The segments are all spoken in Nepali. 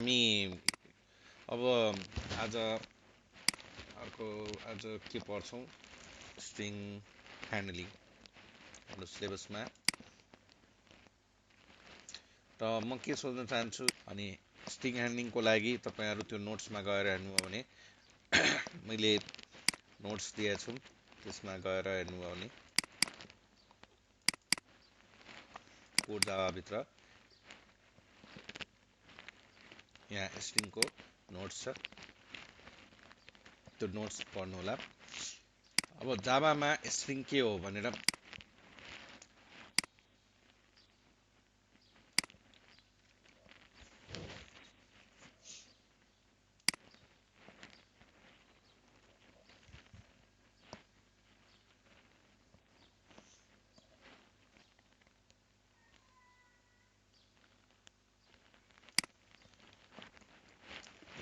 हामी अब आज आज के पढ्छौँ स्ट्रिङ ह्यान्डलिङ हाम्रो सिलेबसमा। र म के सोध्न चाहन्छु अनि स्ट्रिङ ह्यान्डलिङको लागि तपाईँहरू त्यो नोट्समा गएर हेर्नुभयो भने मैले नोट्स दिएको छु, त्यसमा गएर हेर्नुभयो भने कोड जावाभित्र यहाँ स्ट्रिङको नोट्स छ, त्यो नोट्स पढ्नुहोला। अब जावामा स्ट्रिङ के हो भनेर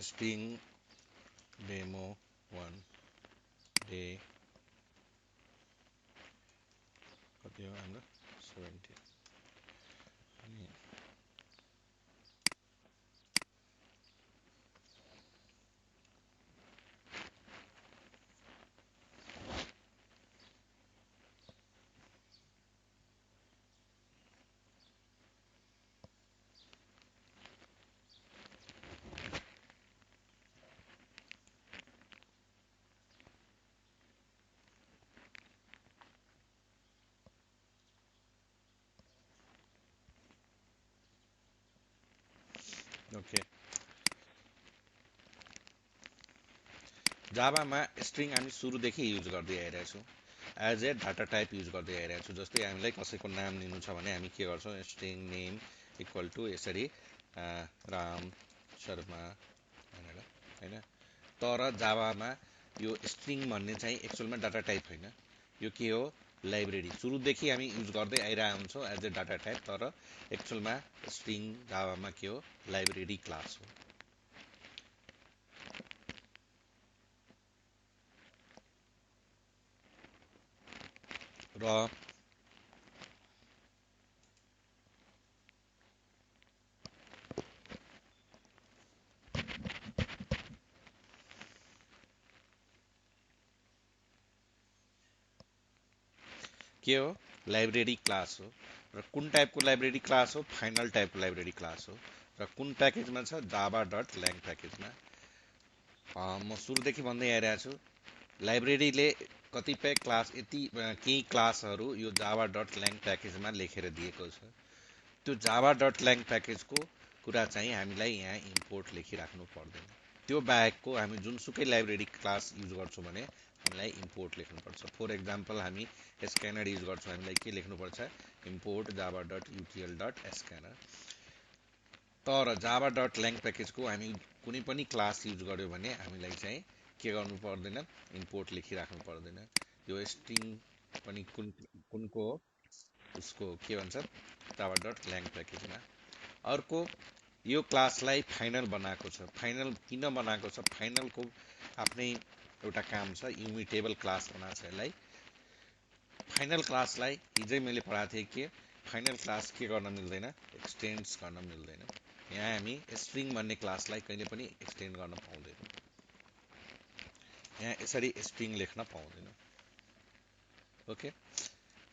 स्ट्रिङ डेमो 1 डे कति हो हाम्रो 70 अनि ओके। जावामा स्ट्रिङ हामी सुरुदेखि युज गर्दै आइरहेछौँ, as a data type use गर्दै आइरहेको छु। जस्तै हामीलाई कसैको नाम लिनु छ भने हामी के गर्छौँ, स्ट्रिङ नेम इक्वल टु यसरी राम शर्मा भनेर, होइन। तर जावामा यो स्ट्रिङ भन्ने चाहिँ एक्चुअलमा डाटा टाइप होइन, यो के हो, लाइब्रेरी। सुरुदेखि हामी युज गर्दै आइरहेको हुन्छौँ एज ए डाटा टाइप, तर एक्चुअलमा स्ट्रिङ जावामा के हो, लाइब्रेरी क्लास हो। र के हो, लाइब्रेरी क्लास हो। र कुन टाइपको लाइब्रेरी क्लास हो, फाइनल टाइपको लाइब्रेरी क्लास हो। र कुन प्याकेजमा छ, जावा डट ल्याङ प्याकेजमा। म सुरुदेखि भन्दै आइरहेको छु, लाइब्रेरीले कतिपय क्लास केही क्लासहरू यो जावा डट ल्याङ प्याकेजमा लेखेर दिएको छ। त्यो जावा डट ल्याङ प्याकेजको कुरा चाहिँ हामीलाई यहाँ इम्पोर्ट लेखिराख्नु पर्दैन। त्यो बाहेकको हामी जुनसुकै लाइब्रेरी क्लास युज गर्छौँ भने हामीलाई इम्पोर्ट लेख्नुपर्छ। फर एक्जाम्पल हामी स्क्यानर युज गर्छौँ, हामीलाई के लेख्नुपर्छ, import Java dot UTL dot scanner. तर जावा डट ल्याङ प्याकेजको हामी कुनै पनि क्लास युज गर्यो भने हामीलाई चाहिँ के गर्नु पर्दैन, इम्पोर्ट लेखिराख्नु पर्दैन। यो स्ट्रिङ पनि कुनको हो, उसको के भन्छ, जावा डट ल्याङ प्याकेजमा। अर्को, यो क्लासलाई फाइनल बनाएको छ। फाइनल किन बनाएको छ, फाइनलको आफ्नै एउटा काम छ, इम्युटेबल क्लास बनाएको छ यसलाई। फाइनल क्लासलाई हिजै मैले पढाएको थिएँ कि फाइनल क्लास के गर्न मिल्दैन, एक्सटेन्ड्स गर्न मिल्दैन। यहाँ हामी स्ट्रिङ भन्ने क्लासलाई कहिले पनि एक्सटेन्ड गर्न पाउँदैनौँ। यहाँ यसरी स्ट्रिङ लेख्न पाउँदैनौँ, ओके।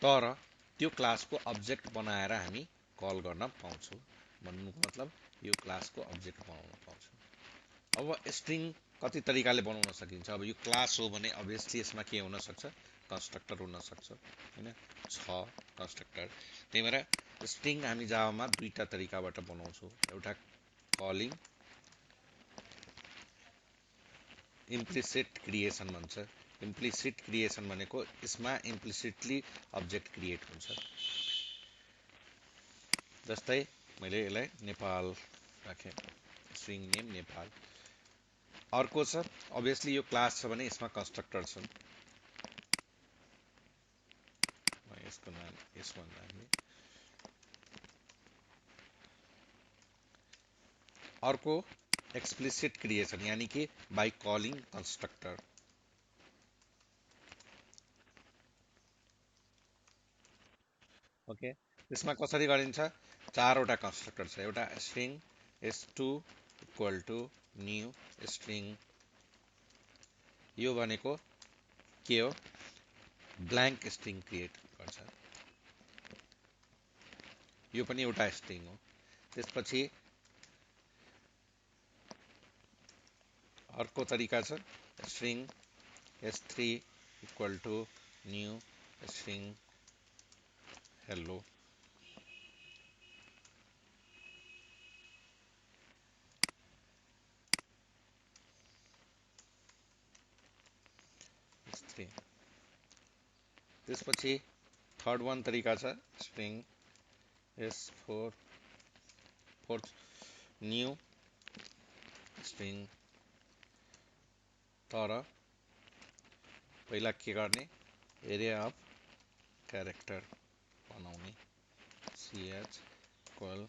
तर त्यो क्लासको अब्जेक्ट बनाएर हामी कल गर्न पाउँछौँ। भन्नुको मतलब यो क्लासको अब्जेक्ट बनाउन पाउँछौँ। अब स्ट्रिङ कति तरिकाले बनाउन सकिन्छ। अब यो क्लास हो भने अभियसली यसमा के हुन सक्छ, कन्स्ट्रक्टर हुन सक्छ, होइन, छ कन्स्ट्रक्टर। त्यही भएर स्ट्रिङ हामी जावामा दुईटा तरिकाबाट बनाउँछौँ। एउटा कलिङ, इम्प्लिसिट क्रिएसन भन्छ। इम्प्लिसिट क्रिएसन भनेको यसमा इम्प्लिसिटली अब्जेक्ट क्रिएट हुन्छ। जस्तै मैले यसलाई नेपाल राखेँ, स्ट्रिङ नेम नेपाल। अर्को छ, अभियसली यो क्लास छ भने यसमा कन्स्ट्रक्टर छन्। यसको नाम S1 राख्ने। अर्को एक्सप्लिसिट क्रिएसन, यानी कि बाई कलिङ कन्स्ट्रक्टर। ओके, त्यसमा कसरी गरिन्छ, चारवटा कन्स्ट्रक्टर छ। एउटा string S2 equal to new string. यो भनेको के हो? ब्ल्याङ्क स्ट्रिङ क्रिएट गर्छ। यो पनि एउटा स्ट्रिङ हो। त्यसपछि अर्को तरिका छ string s3 equal to new string hello. s3 त्यसपछि थर्ड वान तरिका छ string s4 fourth new string. तर पहिला के गर्ने? एरिया अफ क्यारेक्टर बनाउने। ch इक्वल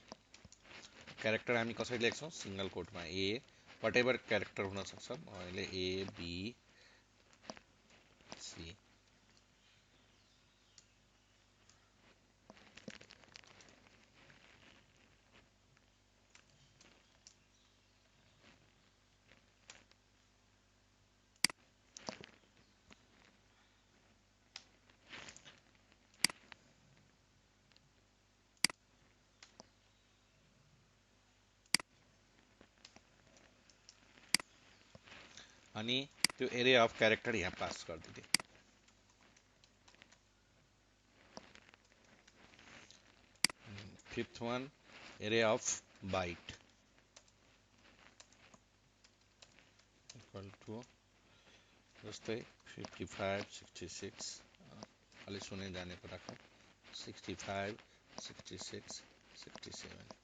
क्यारेक्टर हामी कसरी लेख्छौँ? सिंगल कोटमा ए, वाटेभर क्यारेक्टर हुन सक्छ। अहिले ए बी सी। अनि त्यो एरिया अफ क्यारेक्टर यहाँ पास गरिदिने। Fifth one array of byte equal to जस्तै 55 66 अलि सुने जानेको राखौँ 65 66 67।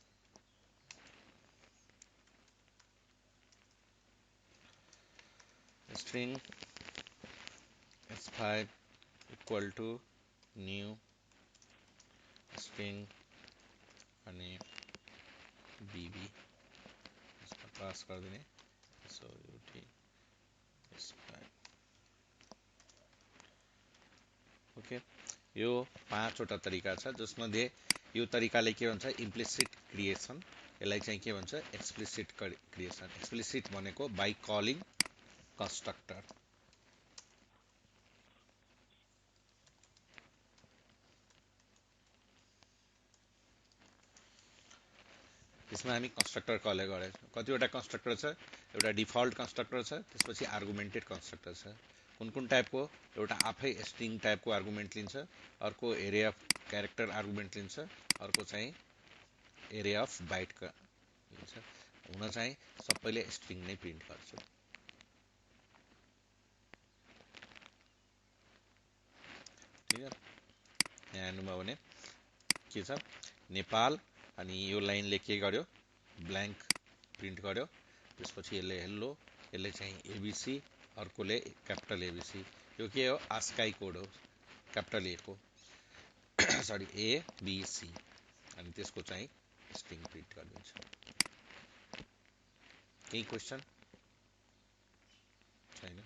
String s5 equal to new string अनि bb यसमा पास गरिदिने। सो यो s5 ओके। यो 5 वटा तरिका छ जसमध्ये यो तरिकाले के भन्छ? Implicit creation. यसलाई चाहिँ के भन्छ? Explicit creation. एक्सप्लिसिट भनेको बाइ कलिङ कन्स्ट्रक्टर। त्यसमा हामी कन्स्ट्रक्टर कल गरेछौँ। कतिवटा कन्स्ट्रक्टर छ? एउटा डिफल्ट कन्स्ट्रक्टर छ, त्यसपछि आर्गुमेन्टेड कन्स्ट्रक्टर छ। कुन कुन टाइपको? एउटा आफै स्ट्रिङ टाइपको आर्गुमेन्ट लिन्छ, अर्को एरिया अफ क्यारेक्टर आर्गुमेन्ट लिन्छ, अर्को चाहिँ एरिया अफ बाइटका लिन्छ। हुन चाहिँ सबैले स्ट्रिङ नै प्रिन्ट गर्छ। ठिक छ? यहाँ हेर्नुभयो भने के छ? नेपाल अनि यो लाइनले के गर्यो? ब्ल्याङ्क प्रिन्ट गर्यो। त्यसपछि यसले हेल्लो, यसले चाहिँ एबिसी, अर्कोले क्यापिटल एबिसी। यो के हो? आस्काई कोड हो क्यापिटल ए को सरी एबिसी। अनि त्यसको चाहिँ स्ट्रिङ प्रिन्ट गरिदिन्छ। केही क्वेसन छैन?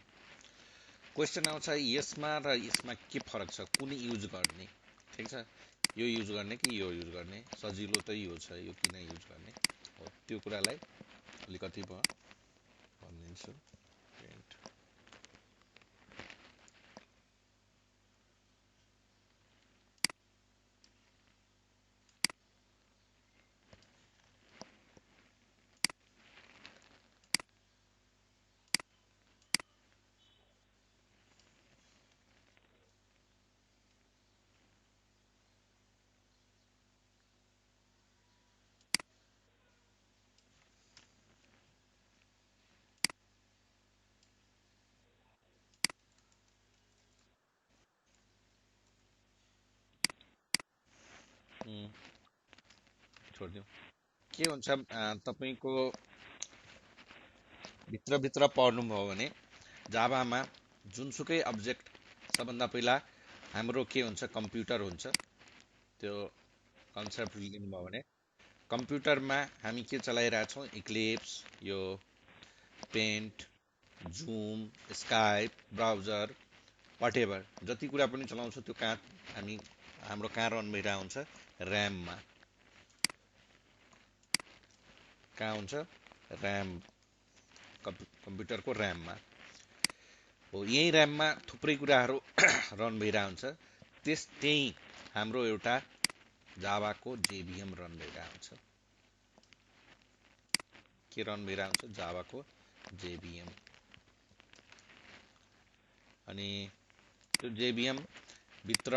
क्वेसन आउँछ यसमा र यसमा के फरक छ? कुन युज गर्ने? ठिक छ? यो युज गर्ने कि यो युज गर्ने? सजिलो त यो छ, यो किन युज गर्ने हो? त्यो कुरालाई अलिकति म भनिदिन्छु। प्रिन्ट छोडिदिउँ। के हुन्छ तपाईँको भित्रभित्र पढ्नुभयो भने जाभामा जुनसुकै अब्जेक्ट सबभन्दा पहिला हाम्रो के हुन्छ? कम्प्युटर हुन्छ। त्यो कन्सेप्ट लिनुभयो भने कम्प्युटरमा हामी के चलाइरहेछौँ? इक्लिप्स, यो Paint, Zoom, Skype, browser, whatever जति कुरा पनि चलाउँछौँ त्यो कहाँ हाम्रो कहाँ रन भइरहेको हुन्छ? ऱ्याममा। कहाँ हुन्छ? ऱ्याम, कम्प्युटरको ऱ्याममा हो। यही ऱ्याममा थुप्रै कुराहरू रन भइरहेको हुन्छ। त्यही हाम्रो एउटा जावाको जेभिएम रन भइरहेको हुन्छ। के रन भइरहेको हुन्छ? जावाको जेभिएम। अनि त्यो जेभिएम भित्र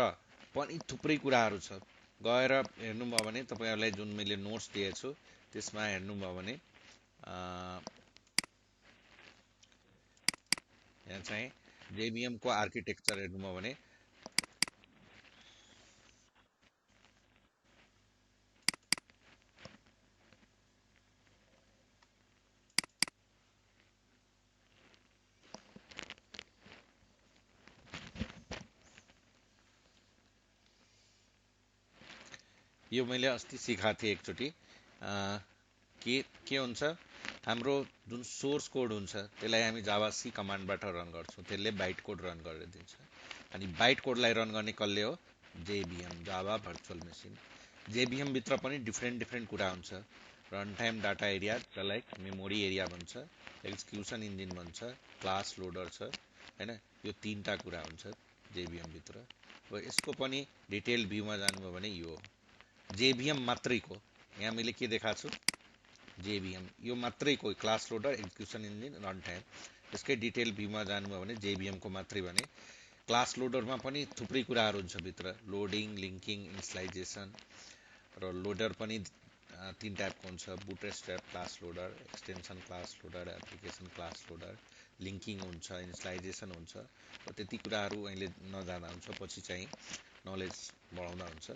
पनि थुप्रै कुराहरू छ। गएर हेर्नुभयो भने तपाईँहरूलाई जुन मैले नोट्स दिएको छु त्यसमा हेर्नुभयो भने यहाँ चाहिँ जेभिएम को आर्किटेक्चर हेर्नुभयो भने यो मैले अस्ति सिकाएको थिएँ एकचोटि। के के हुन्छ, हाम्रो जुन सोर्स कोड हुन्छ त्यसलाई हामी जावा सी कमान्डबाट रन गर्छौँ। त्यसले बाइट कोड रन गरेर दिन्छ। अनि बाइट कोडलाई रन गर्ने कसले हो? जेभिएम, जावा भर्चुअल मेसिन। जेभिएम भित्र पनि डिफ्रेन्ट डिफ्रेन्ट कुरा हुन्छ। रन टाइम डाटा एरिया, जसलाई मेमोरी एरिया भन्छ, एक्जिक्युसन इन्जिन भन्छ, क्लास लोडर छ, होइन? यो तीनटा कुरा हुन्छ जेभिएम भित्र। अब यसको पनि डिटेल भ्यूमा जानुभयो भने यो जेभिएम मात्रैको, यहाँ मैले के देखाएको छु? जेभिएम यो मात्रैको class loader, execution engine, run time. यसकै डिटेल भ्यूमा जानुभयो भने जेभिएम को मात्रै भने क्लास लोडरमा पनि थुप्रै कुराहरू हुन्छ भित्र। Loading, linking, initialisation. र लोडर पनि तीन टाइपको हुन्छ। Bootstrap class loader, extension class loader, application class loader. Linking हुन्छ, इनिसियलाइजेसन हुन्छ। र त्यति कुराहरू अहिले नजाँदा हुन्छ, पछि चाहिँ नलेज बढाउँदा हुन्छ।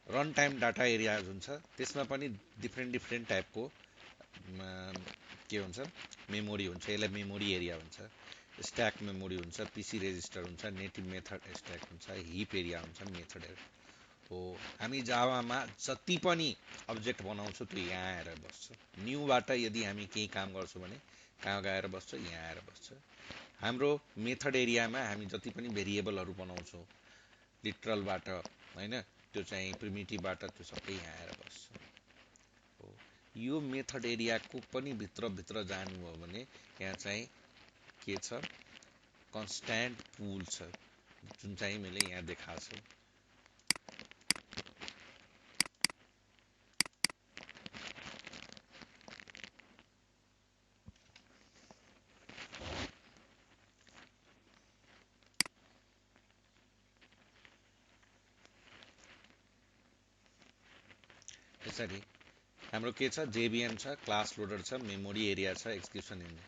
रन टाइम डाटा एरिया हुन्छ, त्यसमा पनि डिफ्रेन्ट डिफ्रेन्ट टाइपको के हुन्छ? मेमोरी हुन्छ। यसलाई मेमोरी एरिया हुन्छ। स्ट्याक मेमोरी हुन्छ, पीसी रेजिस्टर हुन्छ, नेटिभ मेथड स्ट्याक हुन्छ, हिप एरिया हुन्छ, मेथड हो। हामी जावामा जति पनि अब्जेक्ट बनाउँछौँ त्यो यहाँ आएर बस्छ। न्यूबाट यदि हामी केही काम गर्छौँ भने कहाँ गएर बस्छ? यहाँ आएर बस्छ। हाम्रो मेथड एरियामा हामी जति पनि भेरिएबलहरू बनाउँछौँ लिटरलबाट, होइन, त्यो चाहिँ प्रिमिटिभबाट, त्यो सबै यहाँ आएर बस्छ हो। यो मेथड एरियाको पनि भित्र जानुभयो भने यहाँ चाहिँ के छ? कन्स्ट्यान्ट पुल छ, जुन चाहिँ मैले यहाँ देखाएको छु। यसरी हाम्रो के छ? जेभिएम छ, क्लास लोडर छ, मेमोरी एरिया छ, एक्जिक्युसन इन्जिन।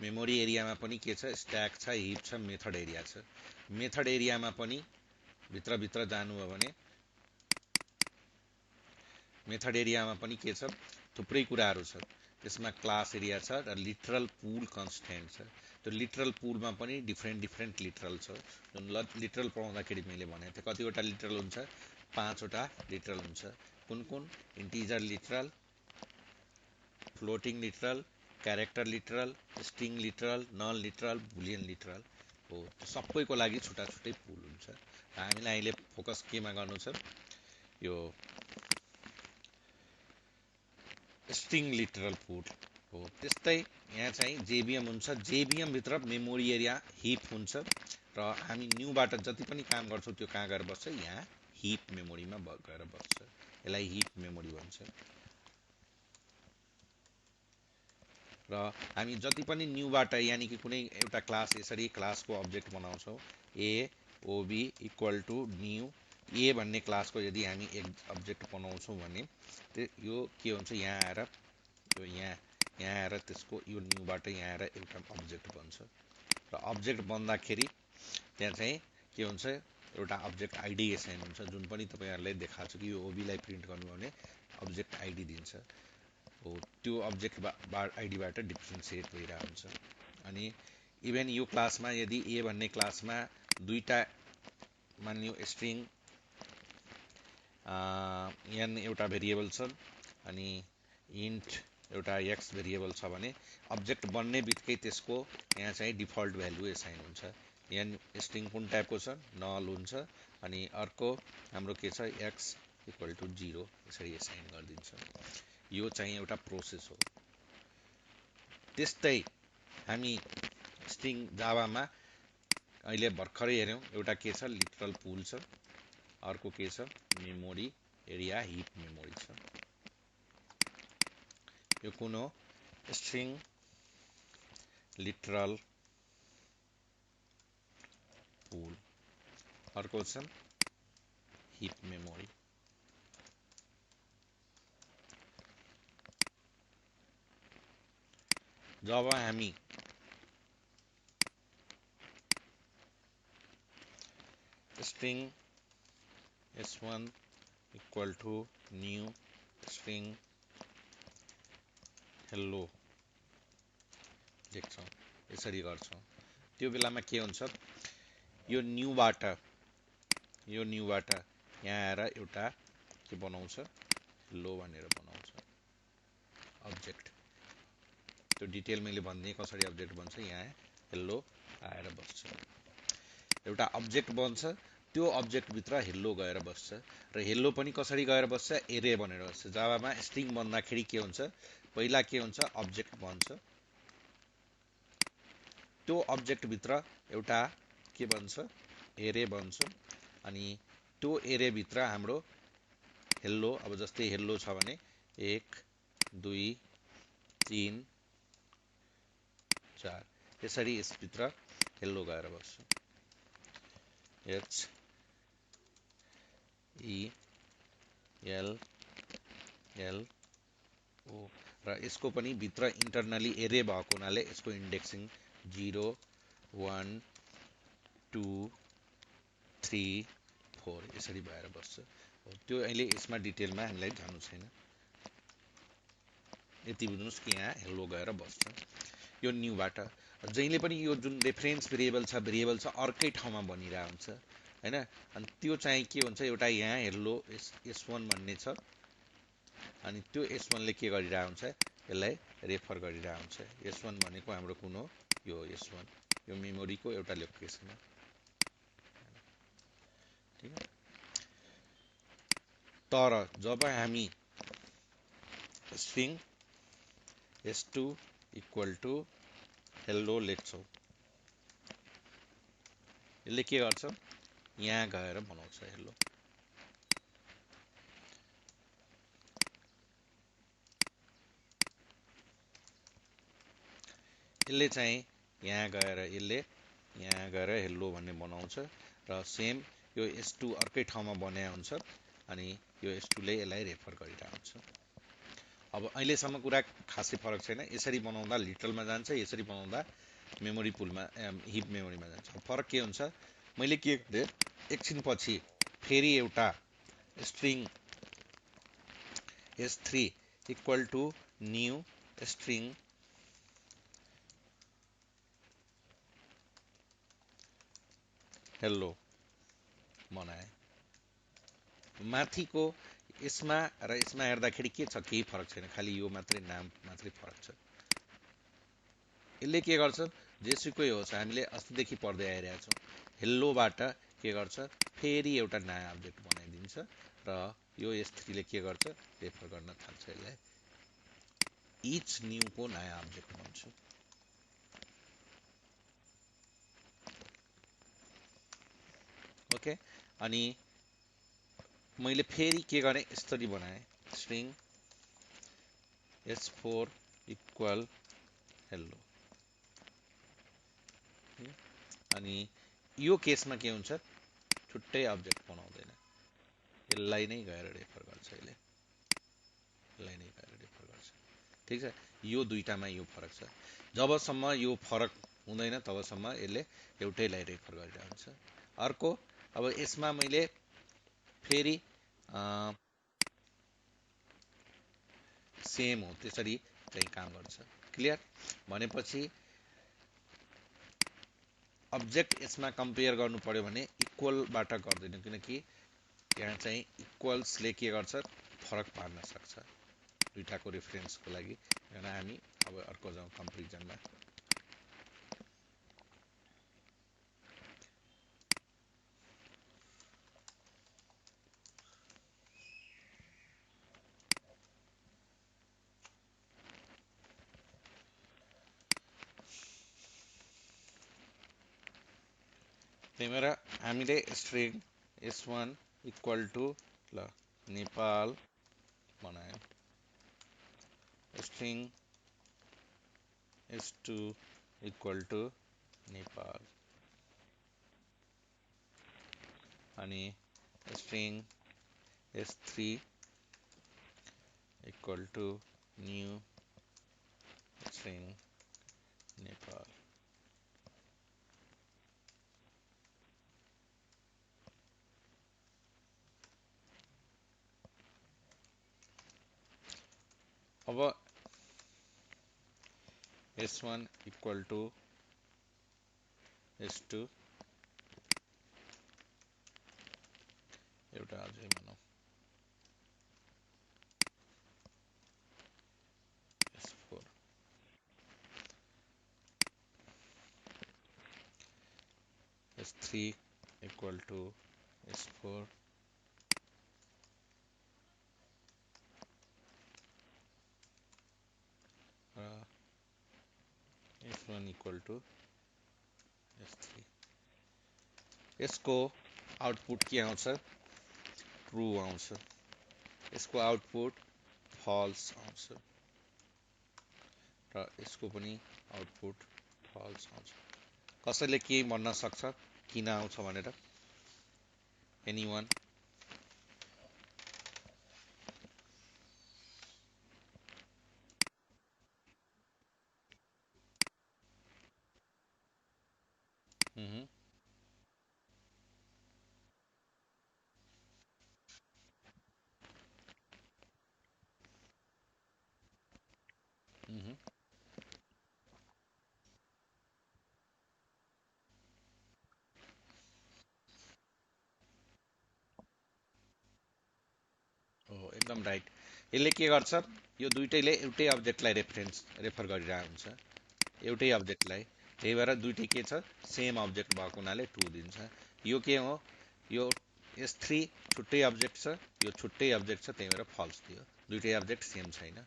मेमोरी एरियामा पनि के छ? स्ट्याक छ, हिप छ, मेथड एरिया छ। मेथड एरियामा पनि भित्र जानुभयो भने मेथड एरियामा पनि के छ? थुप्रै कुराहरू छ। त्यसमा क्लास एरिया छ र लिटरल पुल कन्स्ट्यान्ट छ। त्यो लिटरल पुलमा पनि डिफ्रेन्ट डिफ्रेन्ट लिटरल छ। जुन लिटरल पढाउँदाखेरि मैले भनेको थिएँ, कतिवटा लिटरल हुन्छ? 5वटा लिटरल हुन्छ। कुन कुन? Integer literal, floating literal, character literal, string literal, null literal, boolean literal हो। सबैको लागि छुट्टा छुट्टै पुल हुन्छ। हामीलाई अहिले फोकस केमा गर्नु छ? यो स्ट्रिङ लिटरल पुल हो। त्यस्तै यहाँ चाहिँ जेभिएम हुन्छ। जेभिएम भित्र मेमोरी एरिया, हिप हुन्छ। र हामी न्यूबाट जति पनि काम गर्छौँ त्यो कहाँ गएर बस्छ? यहाँ हिप मेमोरीमा गएर बस्छ। यसलाई हिप मेमोरी भन्छ। र हामी जति पनि न्यूबाट, यानि कि कुनै एउटा क्लास, यसरी क्लासको अब्जेक्ट बनाउँछौँ, ए ओबी इक्वल टु न्यू। ए भन्ने क्लासको यदि हामी एक अब्जेक्ट बनाउँछौँ भने यो के हुन्छ? यहाँ आएर यो यहाँ आएर त्यसको यो न्यूबाट यहाँ आएर एउटा अब्जेक्ट बन्छ। र अब्जेक्ट बन्दाखेरि त्यहाँ चाहिँ के हुन्छ? एउटा अब्जेक्ट आइडी एसाइन हुन्छ। जुन पनि तपाईँहरूलाई देखाएको छु कि यो ओबीलाई प्रिन्ट गर्नुभयो भने अब्जेक्ट आइडी दिन्छ हो। त्यो अब्जेक्ट आइडीबाट डिफ्रेन्सिएट भइरहेको हुन्छ। अनि इभेन यो क्लासमा यदि ए भन्ने क्लासमा दुईटा, मान्यो स्ट्रिङ एन एउटा भेरिएबल छ अनि इन्ट एउटा एक्स भेरिएबल छ भने अब्जेक्ट बन्ने बित्तिकै त्यसको यहाँ चाहिँ डिफल्ट भ्यालु एसाइन हुन्छ। एन स्ट्रिङ कुन टाइपको छ? नल हुन्छ। अनि अर्को हाम्रो के छ? एक्स इक्वल टु 0 यसरी एसाइन गरिदिन्छ। यो चाहिँ एउटा प्रोसेस हो। त्यस्तै हामी स्ट्रिङ जावामा अहिले भर्खरै हेर्यौं एउटा के छ लिटरल पुल छ अर्को के छ मेमोरी एरिया हिप मेमोरी छ यो कुन हो स्ट्रिङ लिटरल पुल अर्को छ हिप मेमोरी जब हामी string s1 equal to new string hello लेख्छौं यसरी गर्छौं त्यो बेलामा के हुन्छ यो न्यूबाट यहाँ आएर एउटा के बनाउँछ hello भनेर बनाउँछ अब्जेक्ट त्यो डिटेल मैले भन्दिए कसरी अब्जेक्ट बन्छ यहाँ hello आएर बस्छ एउटा अब्जेक्ट बन्छ त्यो अब्जेक्ट भित्र हेल्लो गएर बस्छ र हेल्लो पनि कसरी गएर बस्छ एरे बनेर बस्छ जावामा स्ट्रिङ बन्दाखेरि के हुन्छ पहिला के हुन्छ अब्जेक्ट बन्छ त्यो अब्जेक्ट भित्र एउटा के बन्छ एरे बन्छ अनि त्यो एरे भित्र हाम्रो हेल्लो अब जस्तै हेल्लो छ भने 1 2 3 4 यसरी यस भित्र हेल्लो गएर बस्छ H E L L O र यसको पनि भित्र इन्टरनली एरे भएको हुनाले यसको इन्डेक्सिङ 0 1 2 3 4 यसरी भएर बस्छ त्यो अहिले यसमा डिटेलमा हामीलाई जान्नु छैन यति बुझ्नुस् कि यहाँ हेल्लो गएर बस्छ यो न्यूबाट जहिले पनि यो जुन रेफरेन्स भेरिएबल छ अर्कै ठाउँमा बनिरा हुन्छ हैन अनि त्यो चाहिँ के हुन्छ एउटा यहाँ हेल्लो s1 भन्ने छ अनि त्यो s1 ले के गरिरा हुन्छ यसलाई रेफर गरिरा हुन्छ s1 भनेको हाम्रो कुन हो यो s1 यो मेमोरीको एउटा लोकेसन हो ठीक है तर जब हामी string s2 equal to hello लेख्छौं यसले के गर्छ यहाँ गएर बनाउँछ हेल्लो यसले चाहिँ यहाँ गएर हेल्लो भन्ने बनाउँछ र सेम यो s2 अर्कै ठाउँमा बनाया हुन्छ अनि यो s2 ले यसलाई रेफर गरिरा हुन्छ अब अहिलेसम्म कुरा खासै फरक छैन यसरी बनाउँदा लिटरलमा जान्छ यसरी बनाउँदा मेमोरी पुलमा हिप मेमोरीमा जान्छ फरक के हुन्छ मैले के गरे एकछिन पछि फेरि एउटा string s3 equal to new string hello बनाए माथिको यसमा र यसमा हेर्दाखेरि के छ केही फरक छैन खाली यो मात्रै नाम मात्रै फरक छ यसले के गर्छ जेसुकै होस् हामीले अस्तिदेखि पढ्दै आइरहेका छौं हेल्लोबाट के गर्छ फेरि एउटा नयाँ अब्जेक्ट बनाइदिन्छ र यो s3 ले के गर्छ रेफर गर्न थाल्छ यसलाई इच न्यू को नयाँ अब्जेक्ट बन्छ ओके अनि मैले फेरि के गरे यसरी बनाए स्ट्रिङ s4 इक्वल हेल्लो अनि यो केसमा के हुन्छ छुट्टै अब्जेक्ट बनाउँदैन यसलाई नै गएर रेफर गर्छ ठीक छ यो दुईटामा यो फरक छ जबसम्म यो फरक हुँदैन तबसम्म यसले एउटैलाई रेफर गरिरहन्छ अर्को अब यसमा मैले फेरि सेम हो त्यसरी चाहिँ काम गर्छ क्लियर भनेपछि अब्जेक्ट यसमा कम्पेयर गर्नु पर्यो भने इक्वल बाट गर्दैन किनकि यहाँ चाहिँ इक्वल्सले के गर्छ फरक पार्न सक्छ दुईटाको रेफरेन्सको लागि हैन हामी अब अर्को जाउँ कम्प्यारिजनमा त्यही भएर हामीले स्ट्रिङ s1 इक्वल टु ल नेपाल बनायौँ, string s2 equal to Nepal, अनि string s3 equal to new string Nepal. अब s1 इक्वल टु s2 एउटा अझै भनौँ s4, s3 equal to s4, र s1 इक्वल टु s3। यसको आउटपुट के आउँछ? ट्रु आउँछ। यसको आउटपुट फल्स आउँछ, र यसको पनि आउटपुट फल्स आउँछ। कसैले के भन्न सक्छ किन आउँछ भनेर? एनीवन? हो, एकदम राइट। यसले के गर्छ? यो दुइटैले एउटै अब्जेक्टलाई रेफर गरिरहेको हुन्छ, एउटै अब्जेक्टलाई। त्यही भएर दुइटै के छ? सेम अब्जेक्ट भएको हुनाले ट्रु दिन्छ। यो के हो? यो s3 छुट्टै अब्जेक्ट छ, यो छुट्टै अब्जेक्ट छ, त्यही भएर फल्स दियो। दुइटै अब्जेक्ट सेम छैन।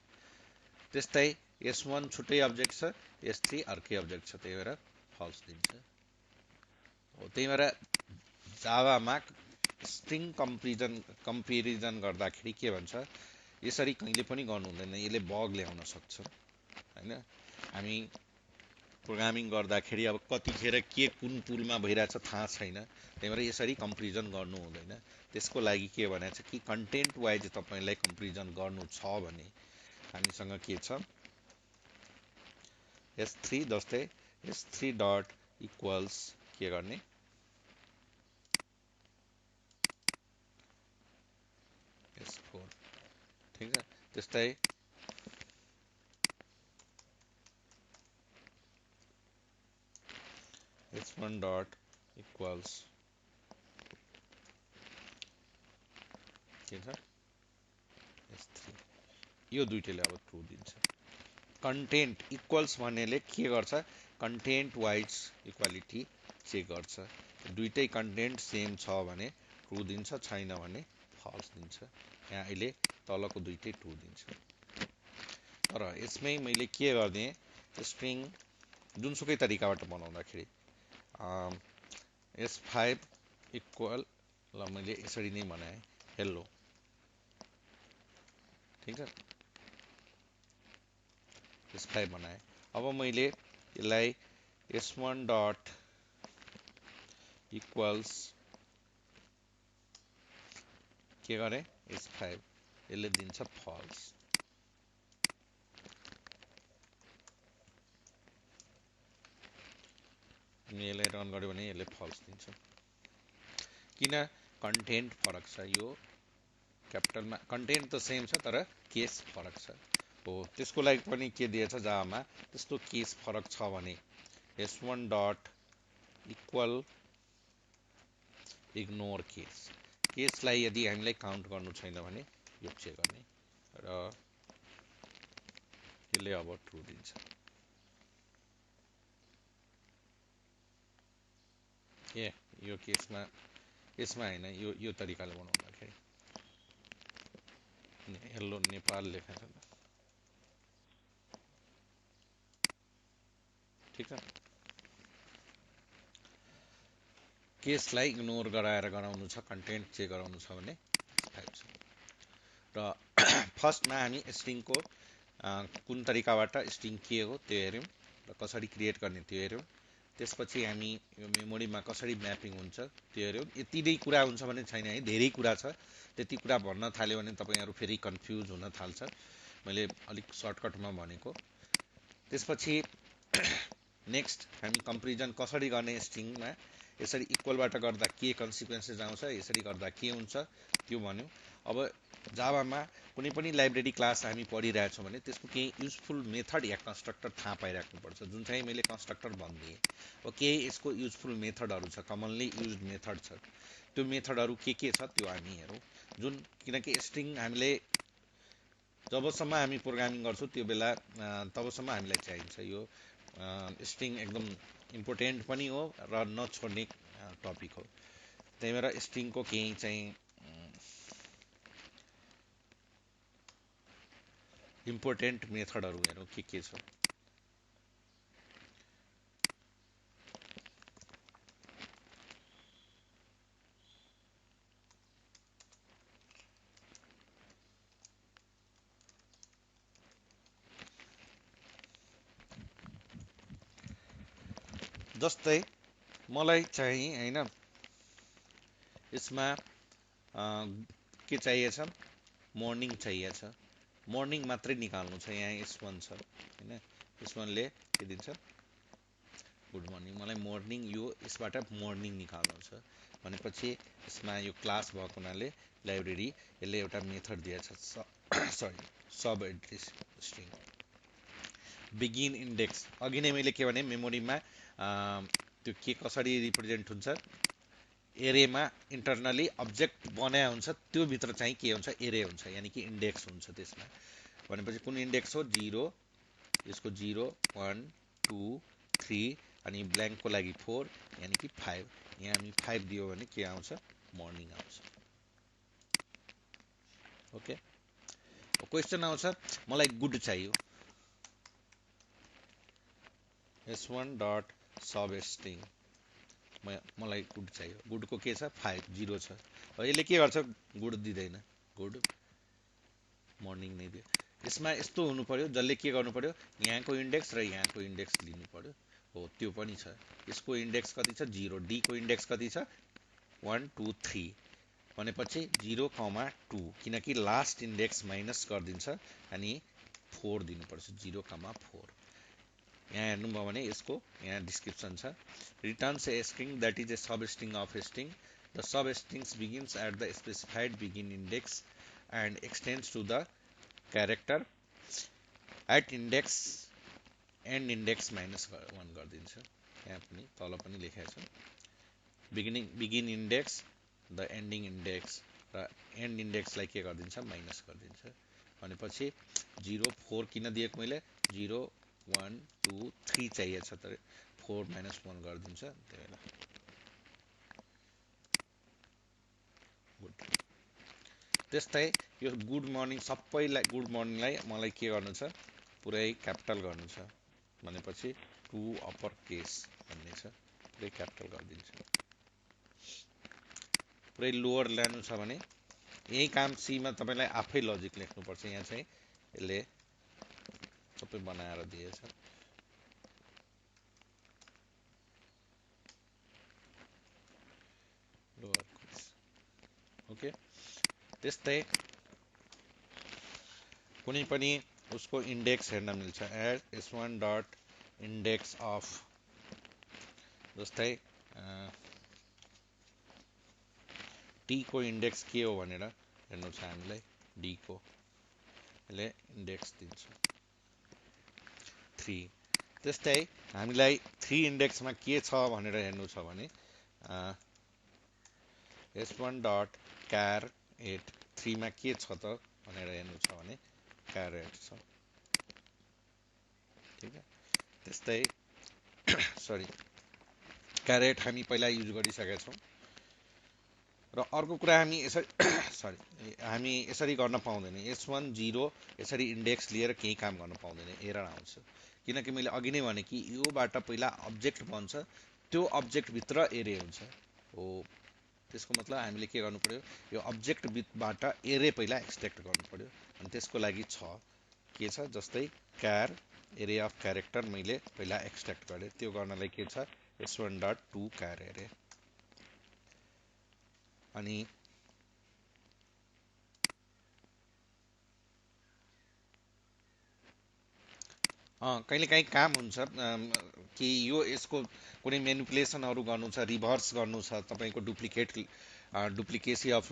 त्यस्तै s1 छुट्टै अब्जेक्ट छ, s3 अर्कै अब्जेक्ट छ, त्यही भएर फल्स दिन्छ। हो, त्यही भएर जावामा स्ट्रिङ कम्पेरिजन गर्दाखेरि के भन्छ? यसरी कहिले पनि गर्नु हुँदैन, यसले बग ल्याउन सक्छ होइन। हामी प्रोग्रामिङ गर्दाखेरि अब कतिखेर के कुन पुलमा भइरहेछ थाहा छैन, त्यही भएर यसरी कम्पेरिजन गर्नु हुँदैन। त्यसको लागि के भनेको छ कि कन्टेन्ट वाइज तपाईँलाई कम्पेरिजन गर्नु छ भने हामीसँग के छ? s3 जस्तै s3 डट इक्वल्स के गर्ने? s4, ठिक छ। त्यस्तै s1 डट इक्वल्स के छ? s3। यो दुइटैले अब ट्रु दिन्छ। कन्टेन्ट इक्वल्स भन्नेले के गर्छ? कन्टेन्ट वाइज इक्वालिटी चेक गर्छ। दुइटै कन्टेन्ट सेम छ भने ट्रु दिन्छ, छैन भने फल्स दिन्छ। यहाँ अहिले तलको दुइटै ट्रु दिन्छ। तर यसमै मैले के गरिदिएँ? स्ट्रिङ जुनसुकै तरिकाबाट बनाउँदाखेरि s5 इक्वल, ल मैले यसरी नै बनाएँ, हेलो, ठिक छ, s5 बनाएँ। अब मैले यसलाई s1 डट इक्वल्स के गरेँ? s5, यसले दिन्छ फल्स। यसलाई रन गर्यो भने यसले फल्स दिन्छ। किन? कन्टेन्ट फरक छ। यो क्यापिटलमा कन्टेन्ट त सेम छ, तर केस फरक छ। हो, त्यसको लागि पनि के दिएछ जावामा? त्यस्तो केस फरक छ भने s1 dot equal ignore case. केसलाई यदि हामीलाई काउन्ट गर्नु छैन भने यो चेक गर्ने, र यसले अब ट्रु दिन्छ। यो केसमा यसमा होइन, यो तरिकाले बनाउँदाखेरि हेलो नेपाल लेखेको छ, ठिक छ। केसलाई इग्नोर गराएर गराउनु छ, कन्टेन्ट चेक गराउनु छ भने 5 छ। र फर्स्टमा हामी स्ट्रिङको कुन तरिकाबाट स्ट्रिङ के हो त्यो हेऱ्यौँ र कसरी क्रिएट गर्ने त्यो हेऱ्यौँ। त्यसपछि हामी यो मेमोरीमा कसरी म्यापिङ हुन्छ त्यो हेऱ्यौँ। यति नै कुरा हुन्छ भने छैन है, धेरै कुरा छ। त्यति कुरा भन्न थाल्यो भने तपाईँहरू फेरि कन्फ्युज हुन थाल्छ। मैले अलिक सर्टकटमा भनेको। त्यसपछि नेक्स्ट हामी कम्पेरिजन कसरी गर्ने स्ट्रिङमा, यसरी इक्वलबाट गर्दा के कन्सिक्वेन्सेस आउँछ, यसरी गर्दा के हुन्छ त्यो भन्यौँ। अब जाभामा कुनै पनि लाइब्रेरी क्लास हामी पढिरहेछौँ भने त्यसको केही युजफुल मेथड या कन्स्ट्रक्टर थाहा पाइराख्नुपर्छ, जुन चाहिँ मैले कन्स्ट्रक्टर भनिदिएँ। अब केही यसको युजफुल मेथडहरू छ, कमनली युज मेथड छ। त्यो मेथडहरू के छ त्यो हामी हेरौँ। जुन किनकि स्ट्रिङ हामीले जबसम्म हामी प्रोग्रामिङ गर्छौँ त्यो बेला तबसम्म हामीलाई चाहिन्छ। यो स्ट्रिङ एकदम इम्पोर्टेन्ट पनि हो र नछोड्ने टपिक हो। त्यही भएर स्ट्रिङको केही चाहिँ इम्पोर्टेन्ट मेथडहरू हेरौँ के छ। जस्तै मलाई चाहिँ हैन यसमा के चाहिएछ, मर्निङ चाहिएछ। मर्निङ मात्रै निकाल्नु छ। यहाँ S1 छ हैन, S1 ले के दिन्छ, गुड मर्निङ। मलाई मर्निङ यो यसबाट मर्निङ निकाल्नु छ भनेपछि यसमा यो क्लास भएको हुनाले लाइब्रेरी यसले एउटा मेथड दिएछ, सरी सब एड्रेस स्ट्रिङ बिगिन इन्डेक्स। अघि नै मैले के भने मेमोरीमा त्यो के कसरी रिप्रेजेन्ट हुन्छ, एरेमा इन्टरनली अब्जेक्ट बनाए हुन्छ, त्यो भित्र चाहिँ के हुन्छ, एरे हुन्छ, यानि कि इन्डेक्स हुन्छ। त्यसमा भनेपछि कुन इन्डेक्स हो, 0, यसको 0 1 2 3 अनि ब्ल्याङ्कको लागि 4 यानि कि 5। यहाँ हामी 5 दियो भने के आउँछ, मर्निङ आउँछ। ओके, क्वेसन आउँछ मलाई गुड चाहियो, S1 डट सब स्ट्रिङ मलाई गुड चाहियो। गुडको के छ, 5 0 छ। यसले के गर्छ, गुड दिँदैन, गुड मर्निङ नै दियो। यसमा यस्तो हुनु पर्यो, जसले के गर्नु पर्यो, यहाँको इन्डेक्स र यहाँको इन्डेक्स लिनु पर्यो। हो त्यो पनि छ। यसको इन्डेक्स कति छ, 0। डी को इन्डेक्स कति छ, 1 2 3 भनेपछि 0, 2 किनकि लास्ट इन्डेक्स माइनस गरिदिन्छ अनि 4 दिनुपर्छ, 0, 4। यहाँ हेर्नुभयो भने यसको यहाँ डिस्क्रिप्सन छ, returns a string that is a substring of a string. The substrings begins at the specified begin index and extends to the character at index end index -1 गरिदिन्छ। यहाँ पनि तल पनि लेखेको छ, begin index, the ending index र एन्ड इन्डेक्सलाई के गरिदिन्छ, माइनस गरिदिन्छ। भनेपछि 0 4 किन दिएको मैले, 0 1 2 3 चाहिएछ, तर 4 -1 गरिदिन्छ। त्यही बेला गुड। त्यस्तै यो गुड मर्निङ सबैलाई, गुड मर्निङलाई मलाई के गर्नु छ, पुरै क्यापिटल गर्नु छ भनेपछि 2 अप्पर केस भन्ने छ, पुरै क्यापिटल गरिदिन्छ। पुरै लोअर ल्याउनु छ भने यही काम सीमा तपाईँलाई आफै लजिक लेख्नुपर्छ। यहाँ चाहिँ यसले सबै बनाएर दिएछ। Lower case okay. त्यस्तै कुनै पनि उसको इन्डेक्स हेर्न मिल्छ, S1 डट इन्डेक्स अफ, जस्तै टी को इन्डेक्स के हो भनेर हेर्नु छ हामीलाई, डी को यसले इन्डेक्स दिन्छ 3। त्यस्तै हामीलाई 3 इन्डेक्समा के छ भनेर हेर्नु छ भने S1 डट क्यार 8 3 मा के छ त भनेर हेर्नु छ भने क्यार 8 छ। ठीक है, त्यस्तै सरी क्यार 8 हामी पहिला युज गरिसकेका छौँ। र अर्को कुरा हामी यसरी सरी हामी यसरी गर्न पाउँदैन, S1 0 यसरी इन्डेक्स लिएर केही काम गर्न पाउँदैन, एरर आउँछ। किनकि मैले अघि नै भने कि योबाट पहिला अब्जेक्ट बन्छ, त्यो अब्जेक्ट भित्र एरे हुन्छ। हो। त्यसको मतलब हामीले के गर्नु पर्यो, यो अब्जेक्टबाट एरे पहिला एक्सट्र्याक्ट गर्नु पर्यो। अनि त्यसको लागि के छ, जस्तै क्यार एरे अफ क्यारेक्टर मैले पहिला एक्सट्र्याक्ट गरेँ। त्यो गर्नलाई के छ, s1 डट टु क्यार एरे। अनि कहिलेकाहीँ काम हुन्छ कि यसको कुनै मेनिपुलेसनहरू गर्नु छ, रिभर्स गर्नु छ, तपाईँको डुप्लिकेसी अफ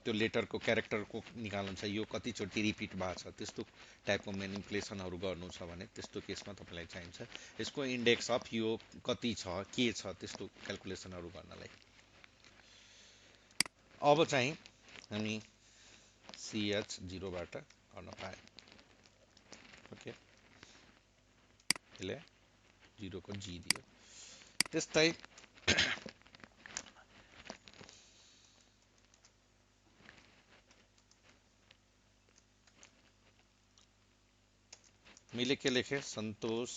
त्यो लेटरको क्यारेक्टरको निकाल्नु छ, यो कतिचोटि रिपिट भएको छ, त्यस्तो टाइपको मेनिपुलेसनहरू गर्नु छ भने त्यस्तो केसमा तपाईँलाई चाहिन्छ यसको इन्डेक्स अफ यो कति छ, के छ, त्यस्तो क्यालकुलेसनहरू गर्नलाई। अब चाहिँ हामी CH0बाट गर्न पाए। ओके, यसले 0 को G दियो। त्यस्तै मैले के लेखेँ, सन्तोष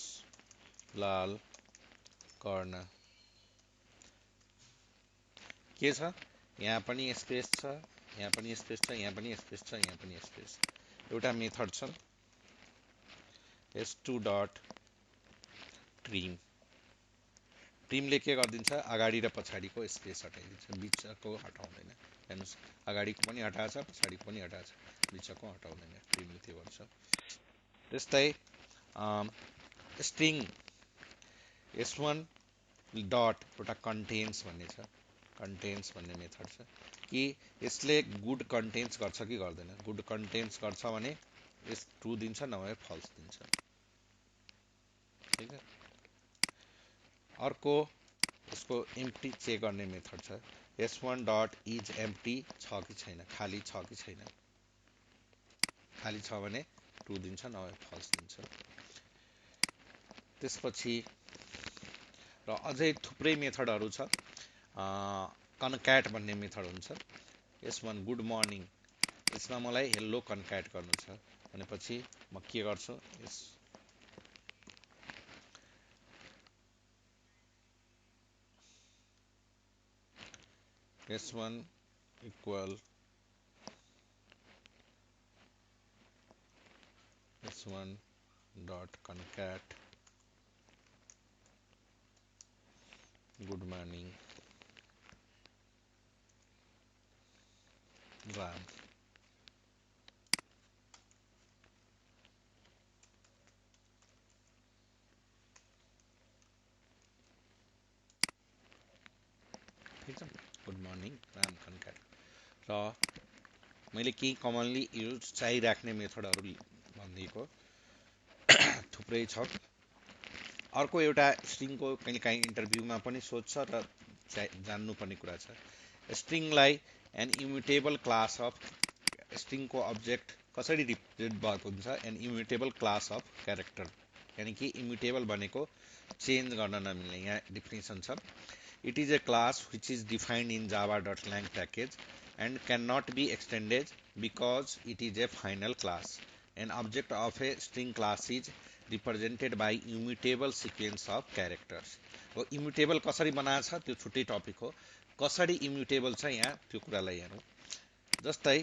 लाल कर्ण। के छ, यहाँ पनि स्पेस छ, यहाँ पनि स्पेस छ, यहाँ पनि स्पेस छ, यहाँ पनि स्पेस। एउटा मेथड छ s2 डट ट्रिम। ट्रिमले के गरिदिन्छ, अगाडि र पछाडिको स्पेस हटाइदिन्छ, बिचको हटाउँदैन। हेर्नुहोस्, अगाडिको पनि हटाएछ, पछाडिको पनि हटाएछ, बिचको हटाउँदैन, ट्रिमले त्यो गर्छ। त्यस्तै स्ट्रिङ s1 डट एउटा कन्टेन्स भन्ने छ, कन्टेन्स भन्ने मेथड छ कि यसले गुड कन्टेन्स गर्छ कि गर्दैन। गुड कन्टेन्स गर्छ भने यस ट्रु दिन्छ, नभए फल्स दिन्छ। ठीक है। अर्को यसको एम्प्टी चेक गर्ने मेथड छ, s1 डट इज एम्प्टी छ कि छैन, खाली छ कि छैन। खाली छ भने ट्रु दिन्छ, नभए फल्स दिन्छ। त्यसपछि र अझै थुप्रै मेथडहरू छ। कन्क्याट भन्ने मेथड हुन्छ। s1 गुड मर्निङ, यसमा मलाई हेलो कन्क्याट गर्नु छ भनेपछि म के गर्छु, s1 equal s1 dot concat good morning Ram. ठिक छ, गुड मर्निङ राम कन्क्याट। र मैले केही कमनली युज चाहिराख्ने मेथडहरू भनिदिएको थुप्रै छ। अर्को एउटा स्ट्रिङको कहिलेकाहीँ इन्टरभ्यूमा पनि सोध्छ र जान्नुपर्ने कुरा छ, स्ट्रिङलाई an immutable class of, स्ट्रिङको object कसरी रिप्रेजेन्ट भएको हुन्छ, an immutable class of character. यानि कि इम्युटेबल भनेको चेन्ज गर्न नमिल्ने, यहाँ डिफिनेसन छ। It is a class which is defined in java.lang package and cannot be extended because it is a final class. An object of a string class is represented by immutable sequence of characters. हो, इम्युटेबल कसरी बनाएको छ त्यो छुट्टै टपिक हो, कसरी इम्युटेबल छ यहाँ त्यो कुरालाई हेरौँ। जस्तै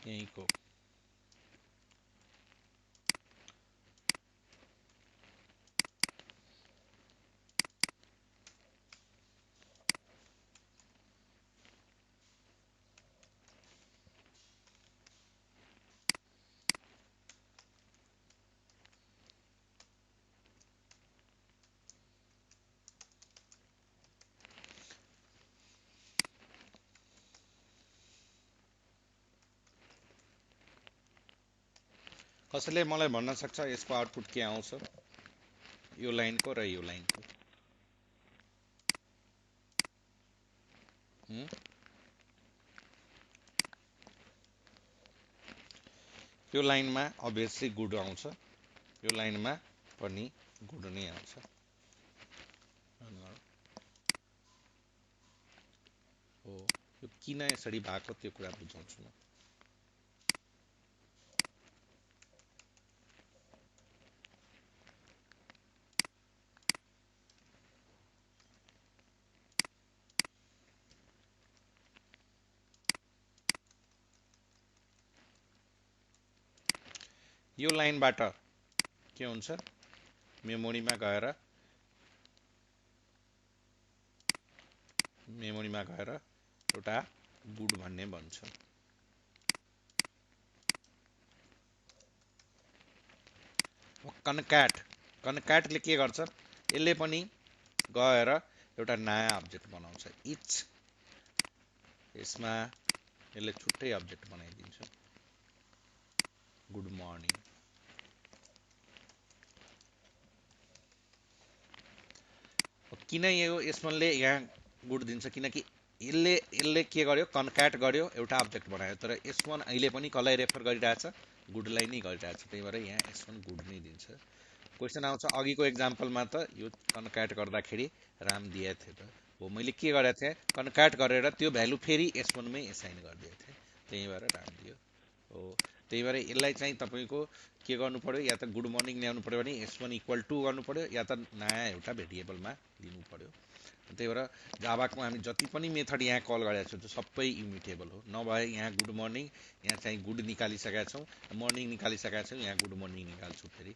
यहीँको कसैले मलाई भन्न सक्छ यसको आउटपुट के आउँछ, यो लाइनको र यो लाइनको। यो लाइनमा अभियसली गुड आउँछ, यो लाइनमा पनि गुड नै आउँछ। यो किन यसरी भएको त्यो कुरा बुझाउँछु म। यो लाइनबाट के हुन्छ, मेमोरीमा गएर एउटा गुड भन्ने बन्छ। कनक्याटले के गर्छ, यसले पनि गएर एउटा नयाँ अब्जेक्ट बनाउँछ। इच यसमा यसले छुट्टै अब्जेक्ट बनाइदिन्छ, गुड मर्निङ। किन यो यसले यहाँ गुड दिन्छ, किनकि यसले के गर्यो, कन्क्याट गर्यो, एउटा अब्जेक्ट बनायो। तर S1 अहिले पनि कसलाई रेफर गरिरहेछ, गुडलाई नै गरिरहेछ, त्यही भएर यहाँ S1 गुड नै दिन्छ। क्वेसन आउँछ अघिको एक्जाम्पलमा त यो कन्क्याट गर्दाखेरि राम दिए थियो त हो, मैले के गरेको थिएँ, कन्क्याट गरेर त्यो भ्यालु फेरि S1 मै एसाइन गरिदिएको थिएँ, त्यही भएर राम दियो हो। त्यही भएर यसलाई चाहिँ तपाईँको के गर्नु पर्यो, या त गुड मर्निङ ल्याउनु पर्यो भने S1 इक्वल टू गर्नु पर्यो, या त नयाँ एउटा भेरिएबलमा लिनु पर्यो। त्यही भएर जाभाको हामी जति पनि मेथड यहाँ कल गरेका छौँ त्यो सबै इम्युटेबल हो। नभए यहाँ गुड मर्निङ, यहाँ चाहिँ गुड निकालिसकेका छौँ, मर्निङ निकालिसकेका छौँ, यहाँ गुड मर्निङ निकाल्छौँ फेरि।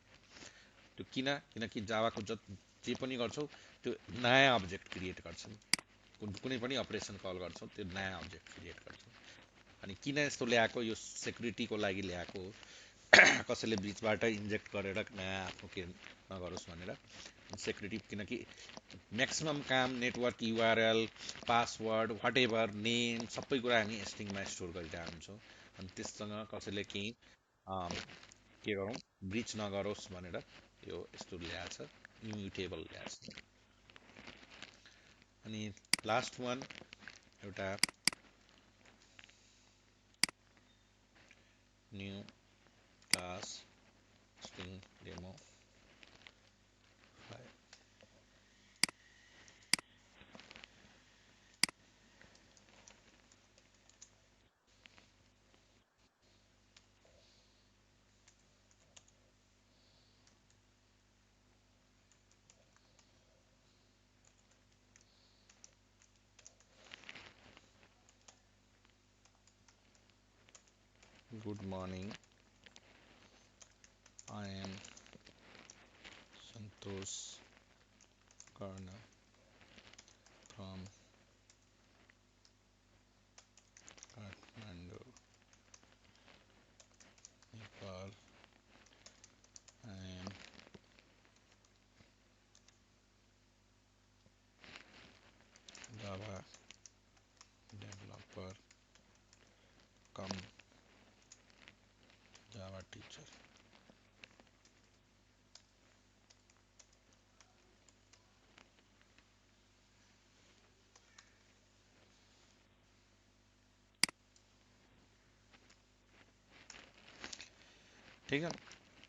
त्यो किनकि जाभाको जे पनि गर्छौँ त्यो नयाँ अब्जेक्ट क्रिएट गर्छौँ, कुनै पनि अपरेसन कल गर्छौँ त्यो नयाँ अब्जेक्ट क्रिएट गर्छौँ। अनि किन यस्तो ल्याएको, यो सेक्युरिटीको लागि ल्याएको हो, कसैले बिचबाट इन्जेक्ट गरेर नयाँ आफ्नो के नगरोस् भनेर सेक्युरिटी। किनकि म्याक्सिमम काम network URL, password, whatever, name सबै कुरा हामी स्ट्रिङमा स्टोर गरिरहेको हुन्छौँ। अनि त्यससँग कसैले केही के गरौँ, ब्रिच नगरोस् भनेर यो यस्तो ल्याएको छ, इम्युटेबल ल्याएको छ। अनि लास्ट वान एउटा new class string demo 5। Good morning, I am Santosh Karna from Kathmandu, Nepal. I am Java developer come Java teacher. ठिक छ,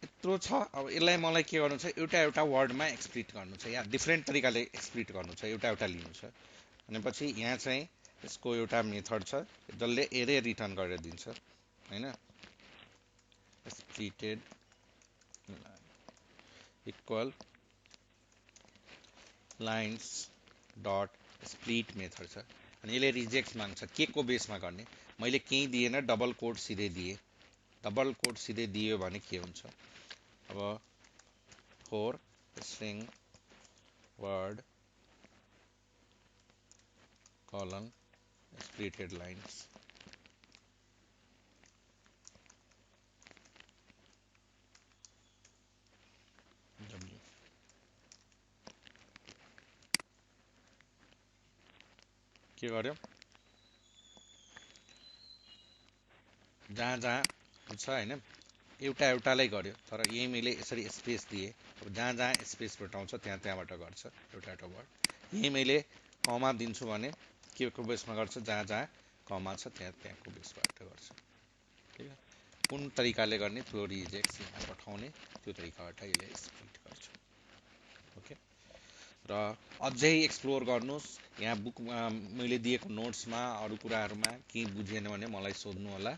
यत्रो छ। अब यसलाई मलाई के गर्नु छ, एउटा वर्डमा एक्सप्लिट गर्नु छ, या डिफ्रेन्ट तरिकाले एक्सप्लिट गर्नु छ, एउटा लिनु छ। भनेपछि यहाँ चाहिँ यसको एउटा मेथड छ जसले एरे रिटर्न गरेर दिन्छ हैन, splitted equal lines dot split method छ। अनि यसले रिजेक्ट माग्छ, के को बेसमा गर्ने, मैले केही दिएन, डबल कोड सिधै दिएँ। डबल कोड सिधै दियो भने के हुन्छ, अब four string word kiln splitted lines W. के गर्यो, जहाँ छ हैन, एउटालाई गर्यो। तर यही मैले यसरी स्पेस दिएँ, अब जहाँ स्पेस भेटाउँछ त्यहाँबाट गर्छ एउटा वर्ड। यही मैले कमा दिन्छु भने के को बेसमा गर्छ, जहाँ कमा छ त्यहाँको बेसबाट गर्छ। ठीक है, कुन तरिकाले गर्ने, त्यो रिजेक्ट्स यहाँ पठाउने, त्यो तरिकाबाट यसले स्प्लिट गर्छ। ओके, र अझै एक्सप्लोर गर्नुहोस्। यहाँ बुकमा मैले दिएको नोट्समा अरू कुराहरूमा केही बुझेन भने मलाई सोध्नु होला।